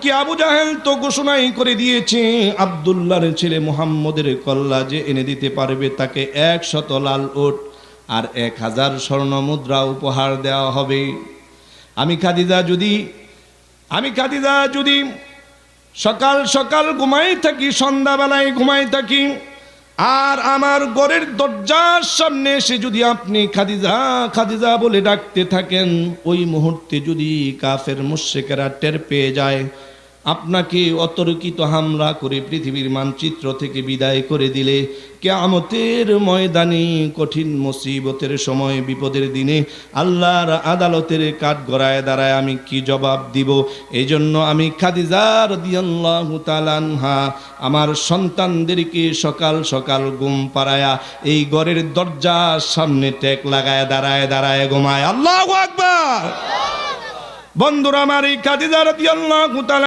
কি আবু জাহেল তো ঘোষণাই করে দিয়েছে আব্দুল্লাহর ছেলে মুহাম্মদের কল্লা যে এনে দিতে পারবে তাকে 100 লাল উট আর 1000 স্বর্ণ মুদ্রা উপহার দেওয়া হবে। আমি খাদিজা যদি সকাল সকাল ঘুমাই থাকি, সন্ধ্যাবেলায় ঘুমাই থাকি, আর আমার ঘরের দরজার সামনে এসে যদি আপনি খাদিজা খাদিজা বলে ডাকতে থাকেন, ওই মুহূর্তে যদি কাফের মুশরিকেরা টের পেয়ে যায়, আপনাকে অতর্কিত হামলা করে পৃথিবীর মানচিত্র থেকে বিদায় করে দিলে, কিয়ামতের ময়দানে কঠিন মুসিবতের সময়, বিপদের দিনে আল্লাহর আদালতের কাঠগড়ায় দাঁড়ায় আমি কি জবাব দিব? এই জন্য আমি খাদিজা রাদিয়াল্লাহু তাআলা আনহা আমার সন্তানদেরকে সকাল সকাল ঘুম পাড়ায়া এই ঘরের দরজার সামনে টেক লাগায় দাঁড়ায় ঘুমায়। আল্লাহু আকবার। বন্ধুরা আমার, এই খাদিজা রাদিয়াল্লাহু তাআলা